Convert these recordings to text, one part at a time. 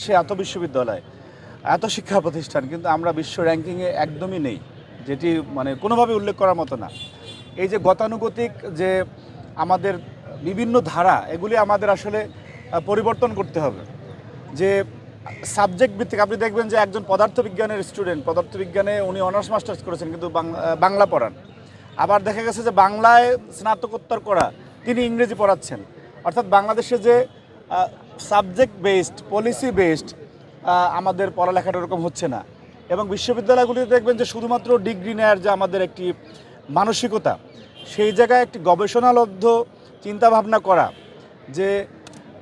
সে এত বিশ্ববিদ্যালয়, এত শিক্ষা প্রতিষ্ঠান, কিন্তু আমরা বিশ্ব র্যাঙ্কিংয়ে একদমই নেই, যেটি মানে কোনোভাবে উল্লেখ করার মতো না। এই যে গতানুগতিক যে আমাদের বিভিন্ন ধারা, এগুলি আমাদের আসলে পরিবর্তন করতে হবে। যে সাবজেক্ট ভিত্তিক, আপনি দেখবেন যে একজন পদার্থবিজ্ঞানের স্টুডেন্ট, পদার্থবিজ্ঞানে উনি অনার্স মাস্টার্স করেছেন কিন্তু বাংলা পড়ান। আবার দেখা গেছে যে বাংলায় স্নাতকোত্তর করা, তিনি ইংরেজি পড়াচ্ছেন। অর্থাৎ বাংলাদেশে যে সাবজেক্ট বেসড, পলিসি বেসড আমাদের পড়ালেখাটা এরকম হচ্ছে না। এবং বিশ্ববিদ্যালয়গুলিতে দেখবেন যে শুধুমাত্র ডিগ্রি নেয়ার যে আমাদের একটি মানসিকতা, সেই জায়গায় একটি গবেষণালব্ধ চিন্তাভাবনা করা, যে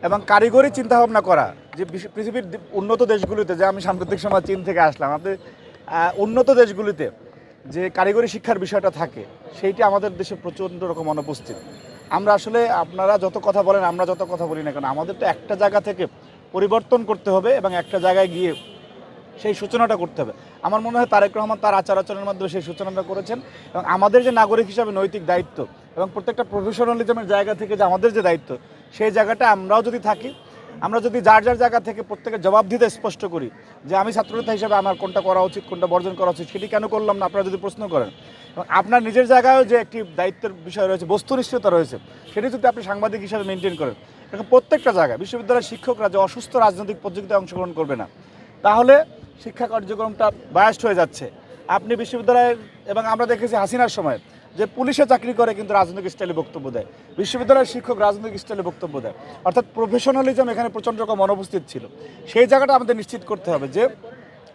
এবং কারিগরি চিন্তাভাবনা করা, যে পৃথিবীর উন্নত দেশগুলিতে, যে আমি সাম্প্রতিক সময় চীন থেকে আসলাম, আপনি উন্নত দেশগুলিতে যে কারিগরি শিক্ষার বিষয়টা থাকে, সেইটি আমাদের দেশে প্রচণ্ড রকম অনুপস্থিত। আমরা আসলে, আপনারা যত কথা বলেন, আমরা যত কথা বলি না কেন, আমাদের তো একটা জায়গা থেকে পরিবর্তন করতে হবে এবং একটা জায়গায় গিয়ে সেই সূচনাটা করতে হবে। আমার মনে হয় তারেক রহমান তার আচার আচরণের মাধ্যমে সেই সূচনাটা করেছেন। এবং আমাদের যে নাগরিক হিসাবে নৈতিক দায়িত্ব এবং প্রত্যেকটা প্রফেশনালিজমের জায়গা থেকে যে আমাদের যে দায়িত্ব, সেই জায়গাটা আমরাও যদি থাকি, আমরা যদি যার যার জায়গা থেকে প্রত্যেকের জবাব দিতে স্পষ্ট করি যে আমি ছাত্রনেতা হিসাবে আমার কোনটা করা উচিত, কোনটা বর্জন করা উচিত, সেটি কেন করলাম না, আপনারা যদি প্রশ্ন করেন, এবং আপনার নিজের জায়গায়ও যে একটি দায়িত্বের বিষয় রয়েছে, বস্তুনিষ্ঠতা রয়েছে, সেটি যদি আপনি সাংবাদিক হিসাবে মেনটেন করেন, এখন প্রত্যেকটা জায়গায় বিশ্ববিদ্যালয়ের শিক্ষকরা যে অসুস্থ রাজনৈতিক প্রতিযোগিতায় অংশগ্রহণ করবে না, তাহলে শিক্ষা কার্যক্রমটা বায়াস্ট হয়ে যাচ্ছে। আপনি বিশ্ববিদ্যালয়ের, এবং আমরা দেখেছি হাসিনার সময় যে পুলিশে চাকরি করে কিন্তু রাজনৈতিক স্টাইলে বক্তব্য দেয়, বিশ্ববিদ্যালয়ের শিক্ষক রাজনৈতিক স্টাইলে বক্তব্য দেয়। অর্থাৎ প্রফেশনালিজম এখানে প্রচণ্ড রকম অনুপস্থিত ছিল। সেই জায়গাটা আমাদের নিশ্চিত করতে হবে যে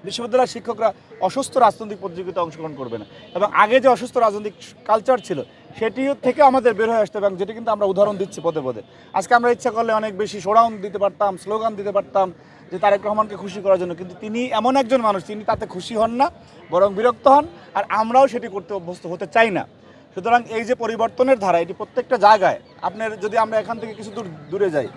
বিশ্ববিদ্যালয়ের শিক্ষকরা অসুস্থ রাজনৈতিক প্রতিযোগিতায় অংশগ্রহণ করবে না, এবং আগে যে অসুস্থ রাজনৈতিক কালচার ছিল সেটি থেকে আমাদের বের হয়ে আসতে হবে, এবং যেটি কিন্তু আমরা উদাহরণ দিচ্ছি পদে পদে। আজকে আমরা ইচ্ছা করলে অনেক বেশি শোডাউন দিতে পারতাম, স্লোগান দিতে পারতাম যে তারেক রহমানকে খুশি করার জন্য, কিন্তু তিনি এমন একজন মানুষ, তিনি তাতে খুশি হন না, বরং বিরক্ত হন, আর আমরাও সেটি করতে অভ্যস্ত হতে চাই না। সুতরাং এই যে পরিবর্তনের ধারা, এটি প্রত্যেকটা জায়গায়, আপনার যদি আমরা এখান থেকে কিছু দূরে যাই,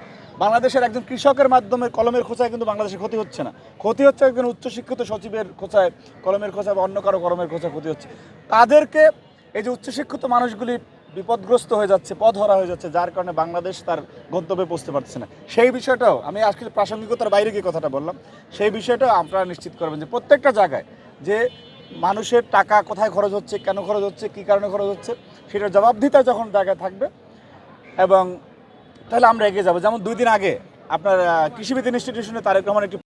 বাংলাদেশের একজন কৃষকের মাধ্যমে কলমের খোঁচায় কিন্তু বাংলাদেশে ক্ষতি হচ্ছে না, ক্ষতি হচ্ছে একজন উচ্চশিক্ষিত সচিবের খোঁচায়, কলমের খোঁচায় বা অন্য কারো কলমের খোঁচায় ক্ষতি হচ্ছে। তাদেরকে, এই যে উচ্চশিক্ষিত মানুষগুলি বিপদগ্রস্ত হয়ে যাচ্ছে, পথহারা হয়ে যাচ্ছে, যার কারণে বাংলাদেশ তার গন্তব্যে পৌঁছতে পারছে না। সেই বিষয়টাও আমি আজকে প্রাসঙ্গিকতার বাইরে গিয়ে কথাটা বললাম, সেই বিষয়টাও আপনারা নিশ্চিত করবেন যে প্রত্যেকটা জায়গায় যে মানুষের টাকা কোথায় খরচ হচ্ছে, কেন খরচ হচ্ছে, কী কারণে খরচ হচ্ছে, সেটার জবাবদিহিতা যখন জায়গায় থাকবে, এবং তাহলে আমরা এগিয়ে যাবো। যেমন 2 দিন আগে আপনার কৃষিবিদ ইনস্টিটিউশনে তারেক রহমান একটি